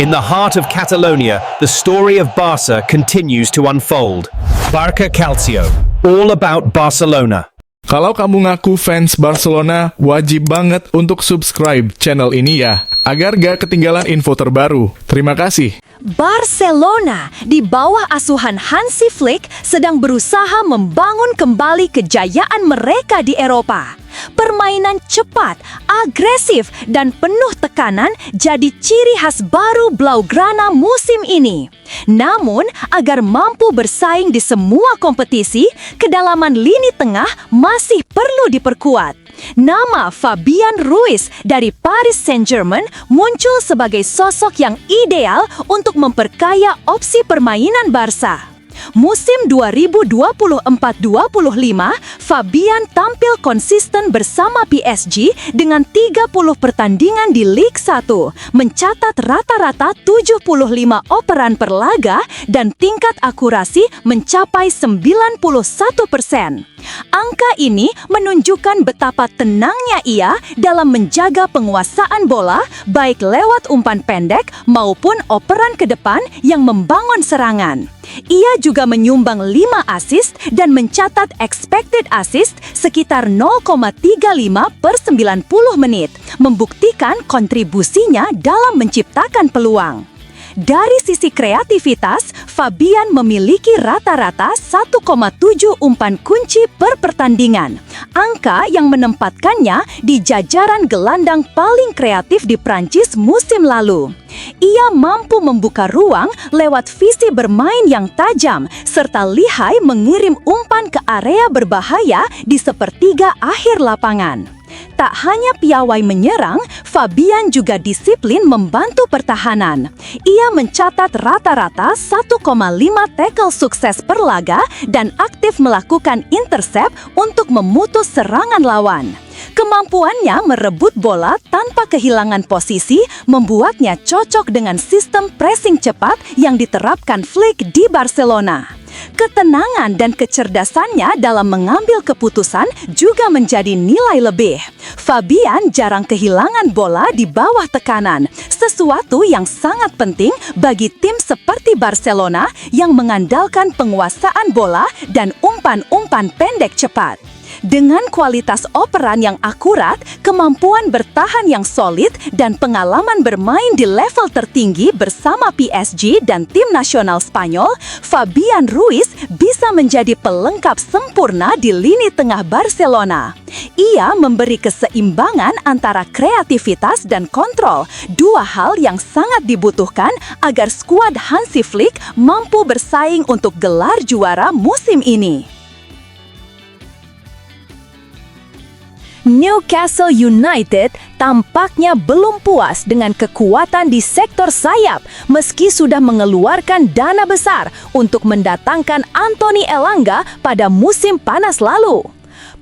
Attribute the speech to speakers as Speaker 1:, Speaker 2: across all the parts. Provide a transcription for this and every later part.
Speaker 1: In the heart of Catalonia, the story of Barca continues to unfold. Barca Calcio, all about Barcelona.
Speaker 2: Kalau kamu ngaku fans Barcelona, wajib banget untuk subscribe channel ini ya, agar gak ketinggalan info terbaru. Terima kasih.
Speaker 3: Barcelona di bawah asuhan Hansi Flick sedang berusaha membangun kembali kejayaan mereka di Eropa. Permainan cepat, agresif, dan penuh tekanan jadi ciri khas baru Blaugrana musim ini. Namun, agar mampu bersaing di semua kompetisi, kedalaman lini tengah masih perlu diperkuat. Nama Fabian Ruiz dari Paris Saint-Germain muncul sebagai sosok yang ideal untuk memperkaya opsi permainan Barca. Musim 2024-25, Fabian tampil konsisten bersama PSG dengan 30 pertandingan di Ligue 1, mencatat rata-rata 75 operan per laga dan tingkat akurasi mencapai 91%. Angka ini menunjukkan betapa tenangnya ia dalam menjaga penguasaan bola baik lewat umpan pendek maupun operan ke depan yang membangun serangan. Ia juga menyumbang 5 assist dan mencatat expected assist sekitar 0,35 per 90 menit, membuktikan kontribusinya dalam menciptakan peluang. Dari sisi kreativitas, Fabian memiliki rata-rata 1,7 umpan kunci per pertandingan, angka yang menempatkannya di jajaran gelandang paling kreatif di Prancis musim lalu. Ia mampu membuka ruang lewat visi bermain yang tajam, serta lihai mengirim umpan ke area berbahaya di sepertiga akhir lapangan. Tak hanya piawai menyerang, Fabian juga disiplin membantu pertahanan. Ia mencatat rata-rata 1,5 tackle sukses per laga dan aktif melakukan intercept untuk memutus serangan lawan. Kemampuannya merebut bola tanpa kehilangan posisi membuatnya cocok dengan sistem pressing cepat yang diterapkan Flick di Barcelona. Ketenangan dan kecerdasannya dalam mengambil keputusan juga menjadi nilai lebih. Fabian jarang kehilangan bola di bawah tekanan, sesuatu yang sangat penting bagi tim seperti Barcelona yang mengandalkan penguasaan bola dan umpan-umpan pendek cepat. Dengan kualitas operan yang akurat, kemampuan bertahan yang solid, dan pengalaman bermain di level tertinggi bersama PSG dan tim nasional Spanyol, Fabian Ruiz bisa menjadi pelengkap sempurna di lini tengah Barcelona. Ia memberi keseimbangan antara kreativitas dan kontrol, dua hal yang sangat dibutuhkan agar skuad Hansi Flick mampu bersaing untuk gelar juara musim ini. Newcastle United tampaknya belum puas dengan kekuatan di sektor sayap meski sudah mengeluarkan dana besar untuk mendatangkan Anthony Elanga pada musim panas lalu.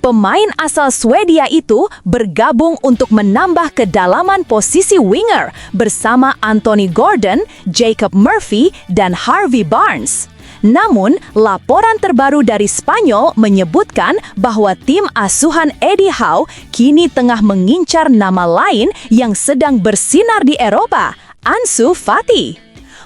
Speaker 3: Pemain asal Swedia itu bergabung untuk menambah kedalaman posisi winger bersama Anthony Gordon, Jacob Murphy, dan Harvey Barnes. Namun, laporan terbaru dari Spanyol menyebutkan bahwa tim asuhan Eddie Howe kini tengah mengincar nama lain yang sedang bersinar di Eropa, Ansu Fati.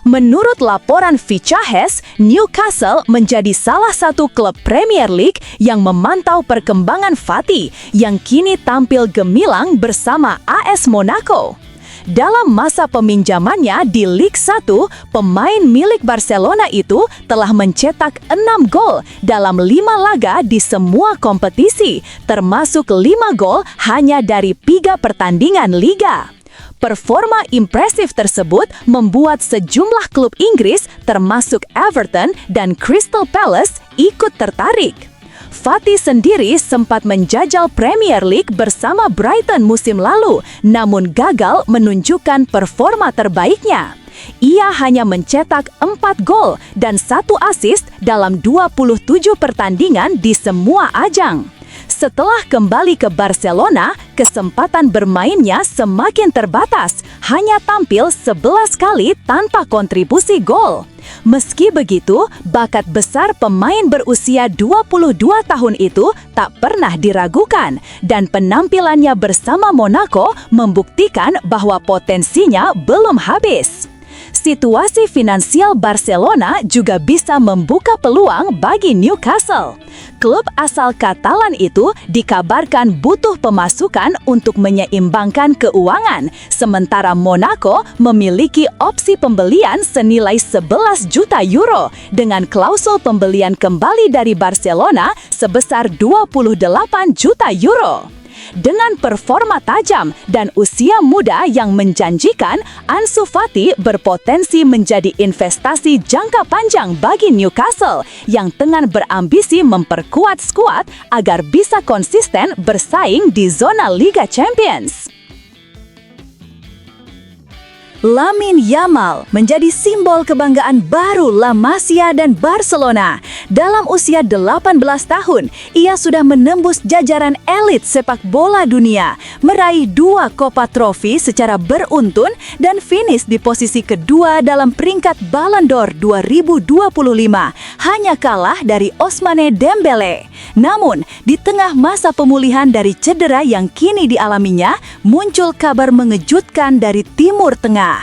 Speaker 3: Menurut laporan Fichajes, Newcastle menjadi salah satu klub Premier League yang memantau perkembangan Fati yang kini tampil gemilang bersama AS Monaco. Dalam masa peminjamannya di Ligue 1, pemain milik Barcelona itu telah mencetak 6 gol dalam 5 laga di semua kompetisi, termasuk 5 gol hanya dari 3 pertandingan liga. Performa impresif tersebut membuat sejumlah klub Inggris termasuk Everton dan Crystal Palace ikut tertarik. Fati sendiri sempat menjajal Premier League bersama Brighton musim lalu, namun gagal menunjukkan performa terbaiknya. Ia hanya mencetak 4 gol dan 1 assist dalam 27 pertandingan di semua ajang. Setelah kembali ke Barcelona, kesempatan bermainnya semakin terbatas, hanya tampil 11 kali tanpa kontribusi gol. Meski begitu, bakat besar pemain berusia 22 tahun itu tak pernah diragukan, dan penampilannya bersama Monaco membuktikan bahwa potensinya belum habis. Situasi finansial Barcelona juga bisa membuka peluang bagi Newcastle. Klub asal Katalan itu dikabarkan butuh pemasukan untuk menyeimbangkan keuangan, sementara Monaco memiliki opsi pembelian senilai 11 juta euro dengan klausul pembelian kembali dari Barcelona sebesar 28 juta euro. Dengan performa tajam dan usia muda yang menjanjikan, Ansu Fati berpotensi menjadi investasi jangka panjang bagi Newcastle yang tengah berambisi memperkuat skuad agar bisa konsisten bersaing di zona Liga Champions. Lamine Yamal menjadi simbol kebanggaan baru La Masia dan Barcelona. Dalam usia 18 tahun, ia sudah menembus jajaran elit sepak bola dunia, meraih 2 Copa Trophy secara beruntun dan finish di posisi kedua dalam peringkat Ballon d'Or 2025, hanya kalah dari Ousmane Dembele. Namun, di tengah masa pemulihan dari cedera yang kini dialaminya, muncul kabar mengejutkan dari Timur Tengah.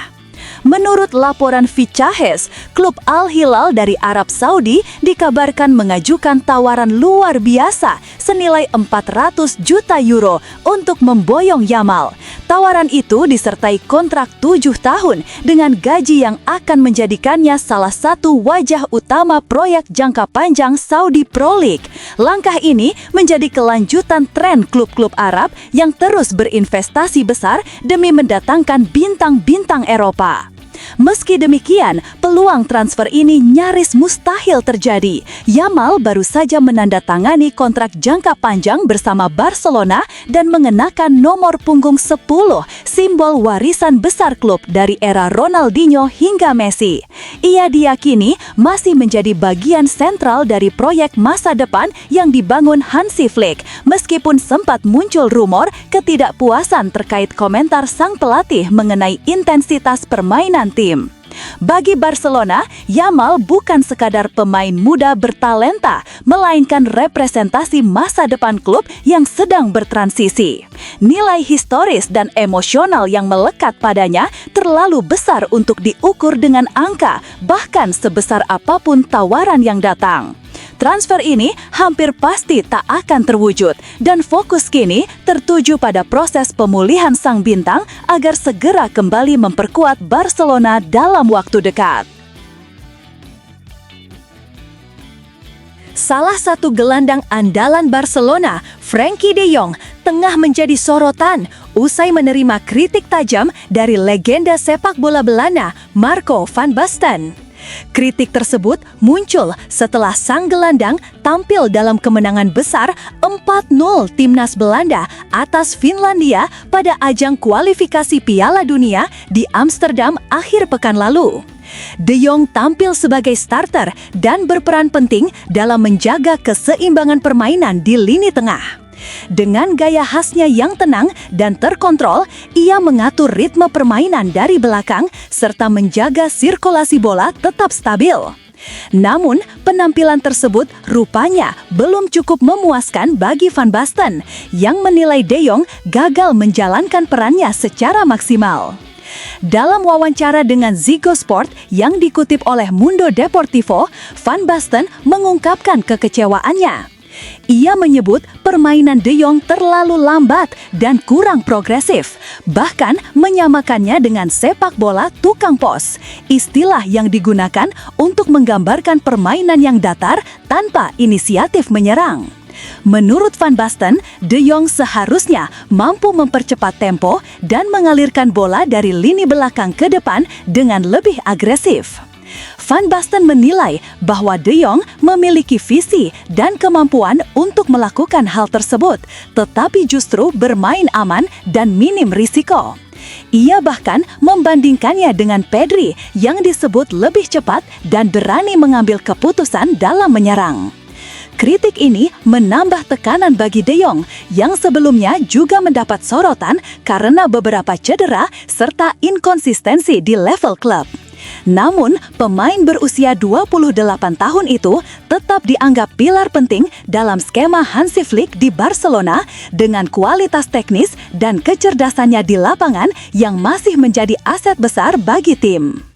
Speaker 3: Menurut laporan Fichajes, klub Al Hilal dari Arab Saudi dikabarkan mengajukan tawaran luar biasa senilai 400 juta euro untuk memboyong Yamal. Tawaran itu disertai kontrak 7 tahun dengan gaji yang akan menjadikannya salah satu wajah utama proyek jangka panjang Saudi Pro League. Langkah ini menjadi kelanjutan tren klub-klub Arab yang terus berinvestasi besar demi mendatangkan bintang-bintang Eropa. Meski demikian, peluang transfer ini nyaris mustahil terjadi. Yamal baru saja menandatangani kontrak jangka panjang bersama Barcelona dan mengenakan nomor punggung 10, simbol warisan besar klub dari era Ronaldinho hingga Messi. Ia diyakini masih menjadi bagian sentral dari proyek masa depan yang dibangun Hansi Flick, meskipun sempat muncul rumor ketidakpuasan terkait komentar sang pelatih mengenai intensitas permainan tim. Bagi Barcelona, Yamal bukan sekadar pemain muda bertalenta, melainkan representasi masa depan klub yang sedang bertransisi. Nilai historis dan emosional yang melekat padanya terlalu besar untuk diukur dengan angka, bahkan sebesar apapun tawaran yang datang. Transfer ini hampir pasti tak akan terwujud dan fokus kini tertuju pada proses pemulihan sang bintang agar segera kembali memperkuat Barcelona dalam waktu dekat. Salah satu gelandang andalan Barcelona, Frenkie de Jong, tengah menjadi sorotan usai menerima kritik tajam dari legenda sepak bola Belanda, Marco van Basten. Kritik tersebut muncul setelah sang gelandang tampil dalam kemenangan besar 4-0 timnas Belanda atas Finlandia pada ajang kualifikasi Piala Dunia di Amsterdam akhir pekan lalu. De Jong tampil sebagai starter dan berperan penting dalam menjaga keseimbangan permainan di lini tengah. Dengan gaya khasnya yang tenang dan terkontrol, ia mengatur ritme permainan dari belakang serta menjaga sirkulasi bola tetap stabil. Namun, penampilan tersebut rupanya belum cukup memuaskan bagi Van Basten, yang menilai De Jong gagal menjalankan perannya secara maksimal. Dalam wawancara dengan Ziggo Sport yang dikutip oleh Mundo Deportivo, Van Basten mengungkapkan kekecewaannya. Ia menyebut permainan De Jong terlalu lambat dan kurang progresif, bahkan menyamakannya dengan sepak bola tukang pos, istilah yang digunakan untuk menggambarkan permainan yang datar tanpa inisiatif menyerang. Menurut Van Basten, De Jong seharusnya mampu mempercepat tempo dan mengalirkan bola dari lini belakang ke depan dengan lebih agresif. Van Basten menilai bahwa De Jong memiliki visi dan kemampuan untuk melakukan hal tersebut, tetapi justru bermain aman dan minim risiko. Ia bahkan membandingkannya dengan Pedri yang disebut lebih cepat dan berani mengambil keputusan dalam menyerang. Kritik ini menambah tekanan bagi De Jong yang sebelumnya juga mendapat sorotan karena beberapa cedera serta inkonsistensi di level klub. Namun, pemain berusia 28 tahun itu tetap dianggap pilar penting dalam skema Hansi Flick di Barcelona dengan kualitas teknis dan kecerdasannya di lapangan yang masih menjadi aset besar bagi tim.